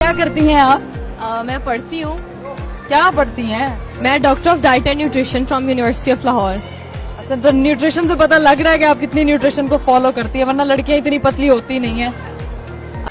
क्या करती हैं आप? मैं पढ़ती हूँ। क्या पढ़ती हैं? मैं doctor of diet and nutrition from university of Lahore. अच्छा, तो न्यूट्रिशन से पता लग रहा है कि आप कितनी न्यूट्रिशन को फॉलो करती है, वरना लड़कियां इतनी पतली होती नहीं है।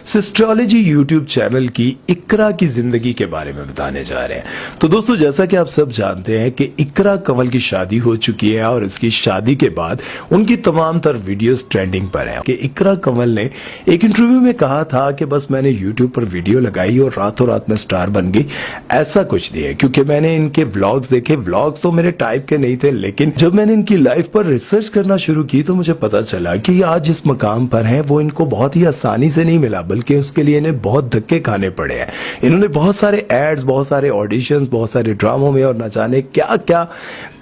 सिस्ट्रोलॉजी यूट्यूब चैनल की इकरा की जिंदगी के बारे में बताने जा रहे हैं। तो दोस्तों, जैसा कि आप सब जानते हैं कि इकरा कंवल की शादी हो चुकी है और उसकी शादी के बाद उनकी तमाम तर वीडियोस ट्रेंडिंग पर हैं। कि इकरा कंवल ने एक इंटरव्यू में कहा था कि बस मैंने यूट्यूब पर वीडियो लगाई और रातों रात में स्टार बन गई। ऐसा कुछ नहीं है, क्योंकि मैंने इनके व्लॉग्स देखे। व्लॉग्स तो मेरे टाइप के नहीं थे, लेकिन जब मैंने इनकी लाइफ पर रिसर्च करना शुरू की तो मुझे पता चला कि आज जिस मकाम पर है वो इनको बहुत ही आसानी से नहीं मिला, बल्कि उसके लिए इन्हें बहुत धक्के खाने पड़े हैं। इन्होंने बहुत सारे एड्स, बहुत सारे ऑडिशंस, बहुत सारे ड्रामों में और न जाने क्या क्या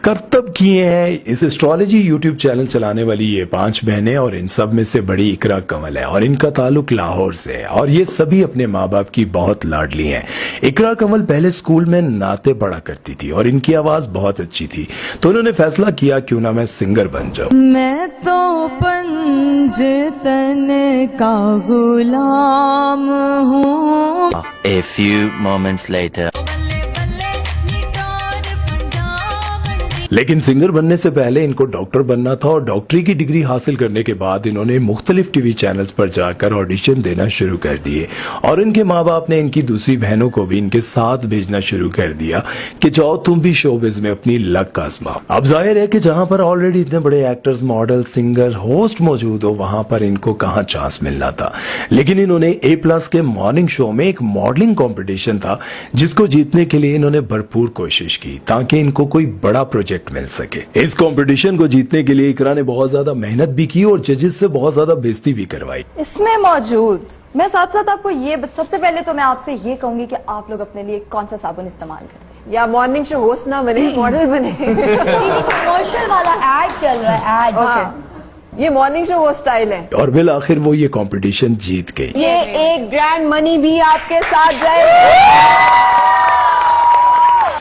करतब किए हैं। इस एस्ट्रोलॉजी यूट्यूब चैनल चलाने वाली ये 5 बहनें, और इन सब में से बड़ी इकरा कंवल है और इनका ताल्लुक लाहौर से है और ये सभी अपने माँ बाप की बहुत लाडली हैं। इकरा कंवल पहले स्कूल में नाते पढ़ा करती थी और इनकी आवाज बहुत अच्छी थी, तो उन्होंने फैसला किया क्यों ना मैं सिंगर बन जाऊं। मैं तो पंजतन का गुलाम हूँ। A few moments later. लेकिन सिंगर बनने से पहले इनको डॉक्टर बनना था और डॉक्टरी की डिग्री हासिल करने के बाद इन्होंने मुख्तलिफ टीवी चैनल्स पर जाकर ऑडिशन देना शुरू कर दिए और इनके माँ बाप ने इनकी दूसरी बहनों को भी इनके साथ भेजना शुरू कर दिया कि जाओ तुम भी शोबिज में अपनी लक आजमाओ। अब जाहिर है कि जहां पर ऑलरेडी इतने बड़े एक्टर्स, मॉडल, सिंगर, होस्ट मौजूद हो, वहां पर इनको कहां चांस मिलना था। लेकिन इन्होंने A+ के मॉर्निंग शो में एक मॉडलिंग कॉम्पिटिशन था जिसको जीतने के लिए इन्होंने भरपूर कोशिश की ताकि इनको कोई बड़ा प्रोजेक्ट मिल सके। इस कंपटीशन को जीतने के लिए इकरा ने बहुत ज्यादा मेहनत भी की और जजेस से बहुत ज्यादा बेइज्जती भी करवाई। इसमें मौजूद मैं साथ साथ आपको ये सबसे पहले तो मैं आपसे ये कहूंगी कि आप लोग अपने लिए कौन सा साबुन इस्तेमाल करते हैं? या मॉर्निंग शो होस्ट ना बने, मॉडल बने। कमर्शियल वाला एड चल रहा है, एड। हाँ, ये मॉर्निंग शो होस्ट स्टाइल है। और बिल आखिर वो ये कंपटीशन जीत गई। ये एक ग्रैंड मनी भी आपके साथ जाए।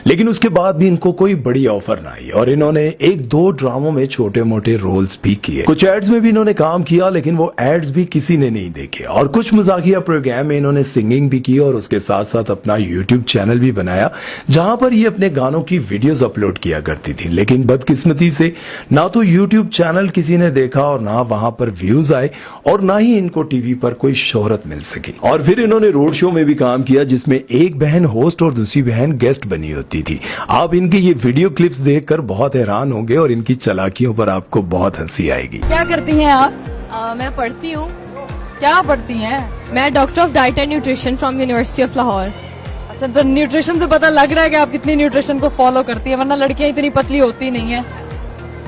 लेकिन उसके बाद भी इनको कोई बड़ी ऑफर ना आई और इन्होंने 1-2 ड्रामों में छोटे मोटे रोल्स भी किए। कुछ एड्स में भी इन्होंने काम किया, लेकिन वो एड्स भी किसी ने नहीं देखे। और कुछ मजाकिया प्रोग्राम में इन्होंने सिंगिंग भी की और उसके साथ साथ अपना यूट्यूब चैनल भी बनाया जहां पर ये अपने गानों की वीडियोस अपलोड किया करती थी। लेकिन बदकिस्मती से ना तो यूट्यूब चैनल किसी ने देखा और ना वहां पर व्यूज आए और ना ही इनको टीवी पर कोई शोहरत मिल सकी। और फिर इन्होंने रोड शो में भी काम किया जिसमें एक बहन होस्ट और दूसरी बहन गेस्ट बनी होती थी। आप इनकी ये वीडियो क्लिप्स देखकर बहुत हैरान होंगे और इनकी चालाकियों पर आपको बहुत हंसी आएगी। क्या करती हैं आप? मैं पढ़ती हूँ। क्या पढ़ती हैं? मैं doctor of diet and nutrition from university of Lahore. अच्छा, तो न्यूट्रिशन से पता लग रहा है कि आप कितनी न्यूट्रिशन को फॉलो करती है, वरना लड़कियां इतनी पतली होती नहीं है।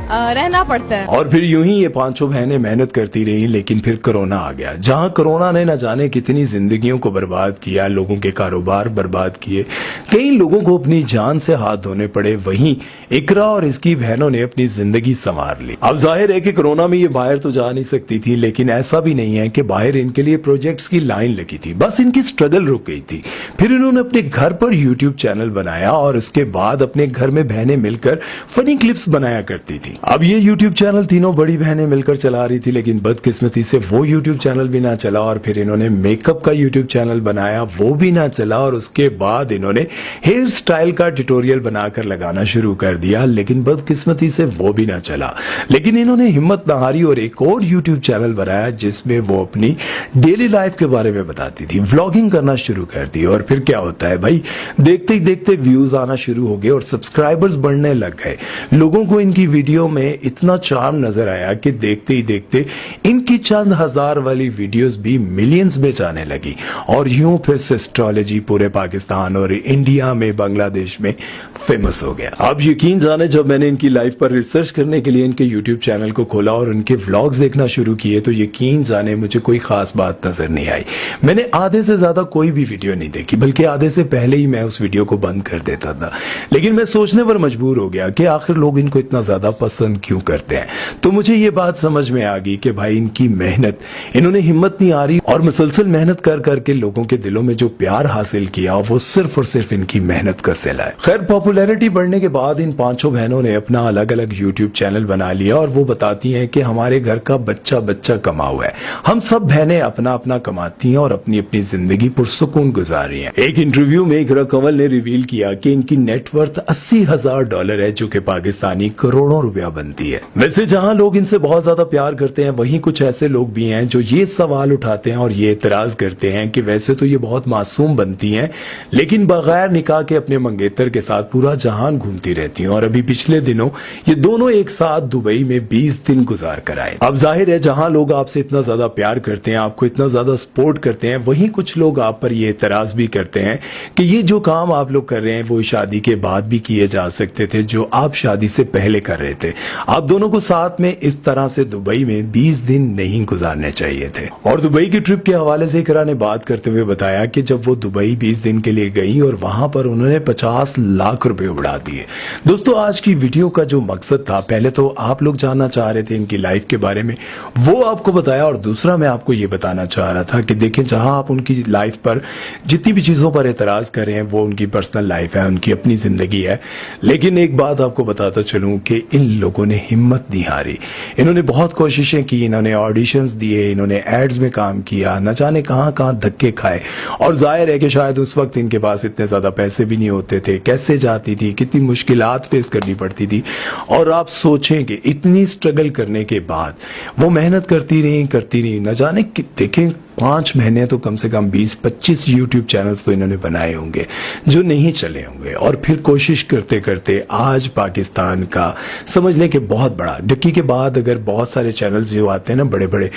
रहना पड़ता है। और फिर यूं ही ये 5 बहनें मेहनत करती रही, लेकिन फिर कोरोना आ गया जहां कोरोना ने न जाने कितनी जिंदगियों को बर्बाद किया, लोगों के कारोबार बर्बाद किए, कई लोगों को अपनी जान से हाथ धोने पड़े। वहीं इकरा और इसकी बहनों ने अपनी जिंदगी संवार ली। अब जाहिर है कि कोरोना में ये बाहर तो जा नहीं सकती थी, लेकिन ऐसा भी नहीं है कि बाहर इनके लिए प्रोजेक्ट्स की लाइन लगी थी, बस इनकी स्ट्रगल रुक गई थी। फिर इन्होंने अपने घर पर यूट्यूब चैनल बनाया और उसके बाद अपने घर में बहनें मिलकर फनी क्लिप्स बनाया करती थी। अब ये यूट्यूब चैनल तीनों बड़ी बहनें मिलकर चला रही थी, लेकिन बदकिस्मती से वो यूट्यूब चैनल भी ना चला और फिर इन्होंने मेकअप का यूट्यूब चैनल बनाया, वो भी ना चला। और उसके बाद इन्होंने हेयर स्टाइल का ट्यूटोरियल बनाकर लगाना शुरू कर दिया, लेकिन बदकिस्मती से वो भी ना चला। लेकिन इन्होंने हिम्मत ना हारी और एक और यूट्यूब चैनल बनाया जिसमें वो अपनी डेली लाइफ के बारे में बताती थी, व्लॉगिंग करना शुरू कर दी। और फिर क्या होता है भाई, देखते ही देखते व्यूज आना शुरू हो गए और सब्सक्राइबर्स बढ़ने लग गए। लोगों को इनकी वीडियो में इतना चार्म नजर आया कि देखते ही देखते इनकी चंद हजार वाली वीडियोस भी मिलियंस में जाने लगी। और यूं फिर से एस्ट्रोलॉजी पूरे पाकिस्तान और इंडिया में, बांग्लादेश में फेमस हो गया। अब यकीन जाने, जब मैंने इनकी लाइफ पर रिसर्च करने के लिए इनके यूट्यूब चैनल को खोला और उनके व्लॉग्स देखना शुरू किए तो यकीन जाने मुझे कोई खास बात नजर नहीं आई। मैंने आधे से ज्यादा कोई भी वीडियो नहीं देखी, बल्कि आधे से पहले ही मैं उस वीडियो को बंद कर देता था। लेकिन मैं सोचने पर मजबूर हो गया कि आखिर लोग इनको इतना ज्यादा पसंद पसंद क्यों करते हैं। तो मुझे ये बात समझ में आ गई कि भाई इनकी मेहनत, इन्होंने हिम्मत नहीं हारी और मुसलसल मेहनत कर करके लोगों के दिलों में जो प्यार हासिल किया वो सिर्फ और सिर्फ इनकी मेहनत का सिला है। खैर, पॉपुलैरिटी बढ़ने के बाद इन पांचों बहनों ने अपना अलग अलग यूट्यूब चैनल बना लिया और वो बताती हैं कि हमारे घर का बच्चा बच्चा कमा हुआ है। हम सब बहनें अपना अपना कमाती हैं और अपनी अपनी जिंदगी पुरसुकून गुजार रही हैं। एक इंटरव्यू में इकरा कंवल ने रिवील किया कि इनकी नेटवर्थ $80,000 है, जो कि पाकिस्तानी करोड़ों रुपया बनती है। वैसे जहां लोग इनसे बहुत ज्यादा प्यार करते हैं, वहीं कुछ ऐसे लोग भी हैं जो ये सवाल उठाते हैं और ये एतराज करते हैं कि वैसे तो ये बहुत मासूम बनती हैं, लेकिन बगैर निकाह के अपने मंगेतर के साथ पूरा जहान घूमती रहती हैं। और अभी पिछले दिनों ये दोनों एक साथ दुबई में 20 दिन गुजार कर आए। अब जाहिर है, जहां लोग आपसे इतना ज्यादा प्यार करते हैं, आपको इतना ज्यादा सपोर्ट करते हैं, वहीं कुछ लोग आप पर ये एतराज भी करते हैं कि ये जो काम आप लोग कर रहे हैं वो शादी के बाद भी किए जा सकते थे, जो आप शादी से पहले कर रहे थे। आप दोनों को साथ में इस तरह से दुबई में 20 दिन नहीं गुजारने चाहिए थे। और दुबई की ट्रिप के हवाले से इकरा ने बात करते हुए बताया कि जब वो दुबई 20 दिन के लिए गई और वहां पर उन्होंने 50 लाख रुपए उड़ा दिए। दोस्तों, आज की वीडियो का जो मकसद था, पहले तो आप लोग जानना चाह रहे थे इनकी लाइफ के बारे में, वो आपको बताया, और दूसरा मैं आपको ये बताना चाह रहा था कि देखें, जहां आप उनकी लाइफ पर जितनी भी चीजों पर एतराज कर रहे हैं वो उनकी पर्सनल लाइफ है, उनकी अपनी जिंदगी है। लेकिन एक बात आपको बताता चलूं कि इन लोगों ने हिम्मत नहीं हारी। इन्होंने बहुत कोशिशें की, इन्होंने ऑडिशंस दिए, इन्होंने एड्स में काम किया, न जाने कहां कहां धक्के खाए। और जाहिर है कि शायद उस वक्त इनके पास इतने ज्यादा पैसे भी नहीं होते थे, कैसे जाती थी, कितनी मुश्किलात फेस करनी पड़ती थी। और आप सोचें कि इतनी स्ट्रगल करने के बाद वो मेहनत करती रही, न जाने देखें 5 महीने तो कम से कम 20-25 यूट्यूब चैनल्स तो इन्होंने बनाए होंगे जो नहीं चले होंगे। और फिर कोशिश करते करते आज पाकिस्तान का समझ लें कि बहुत बड़ा, डक्की के बाद अगर बहुत सारे चैनल्स जो आते हैं ना बड़े बड़े,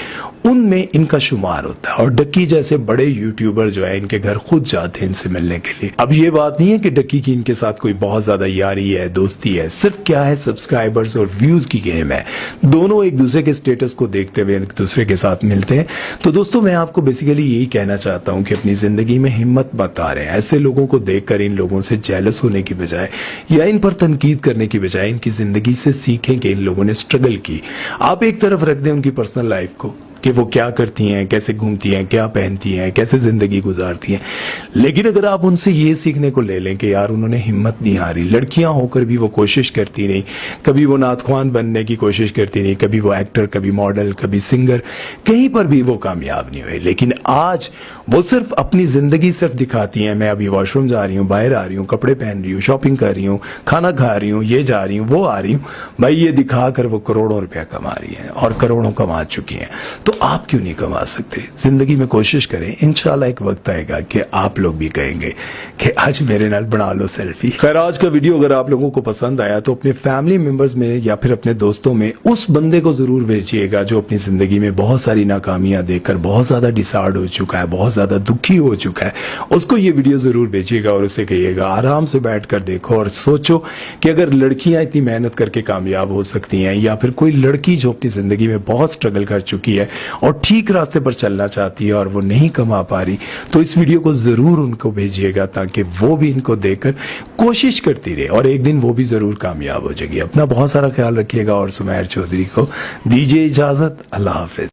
उनमें इनका शुमार होता है। और डक्की जैसे बड़े यूट्यूबर जो है इनके घर खुद जाते हैं इनसे मिलने के लिए। अब ये बात नहीं है कि डक्की की इनके साथ कोई बहुत ज्यादा यारी है, दोस्ती है, सिर्फ क्या है, सब्सक्राइबर्स और व्यूज की गेम है। दोनों एक दूसरे के स्टेटस को देखते हुए एक दूसरे के साथ मिलते हैं। तो दोस्तों, मैं आपको बेसिकली यही कहना चाहता हूं कि अपनी जिंदगी में हिम्मत मत हारें। ऐसे लोगों को देखकर इन लोगों से जेलस होने की बजाय या इन पर तनकीद करने की बजाय इनकी जिंदगी से सीखें कि इन लोगों ने स्ट्रगल की। आप एक तरफ रख दें उनकी पर्सनल लाइफ को कि वो क्या करती हैं, कैसे घूमती हैं, क्या पहनती हैं, कैसे जिंदगी गुजारती हैं, लेकिन अगर आप उनसे ये सीखने को ले लें कि यार उन्होंने हिम्मत नहीं हारी, लड़कियां होकर भी वो कोशिश करती नहीं, कभी वो नातख्वान बनने की कोशिश करती नहीं, कभी वो एक्टर, कभी मॉडल, कभी सिंगर, कहीं पर भी वो कामयाब नहीं हुए, लेकिन आज वो सिर्फ अपनी जिंदगी सिर्फ दिखाती हैं। मैं अभी वॉशरूम जा रही हूँ, बाहर आ रही हूँ, कपड़े पहन रही हूँ, शॉपिंग कर रही हूँ, खाना खा रही हूँ, ये जा रही हूँ, वो आ रही हूँ, भाई ये दिखाकर वो करोड़ों रुपया कमा रही है और करोड़ों कमा चुकी हैं। तो आप क्यों नहीं कमा सकते? जिंदगी में कोशिश करें, इंशाल्लाह एक वक्त आएगा कि आप लोग भी कहेंगे कि आज मेरे नाल बना लो सेल्फी। खैर, आज का वीडियो अगर आप लोगों को पसंद आया तो अपने फैमिली मेंबर्स में या फिर अपने दोस्तों में उस बंदे को जरूर भेजिएगा जो अपनी जिंदगी में बहुत सारी नाकामियां देखकर बहुत ज्यादा डिसहार्ड हो चुका है, बहुत ज्यादा दुखी हो चुका है। उसको ये वीडियो जरूर भेजिएगा और उसे कहिएगा आराम से बैठकर देखो और सोचो कि अगर लड़कियां इतनी मेहनत करके कामयाब हो सकती हैं, या फिर कोई लड़की जो अपनी जिंदगी में बहुत स्ट्रगल कर चुकी है और ठीक रास्ते पर चलना चाहती है और वो नहीं कमा पा रही, तो इस वीडियो को जरूर उनको भेजिएगा ताकि वो भी इनको देखकर कोशिश करती रहे और एक दिन वो भी जरूर कामयाब हो जाएगी। अपना बहुत सारा ख्याल रखिएगा और सुमैर चौधरी को दीजिए इजाजत। अल्लाह हाफिज।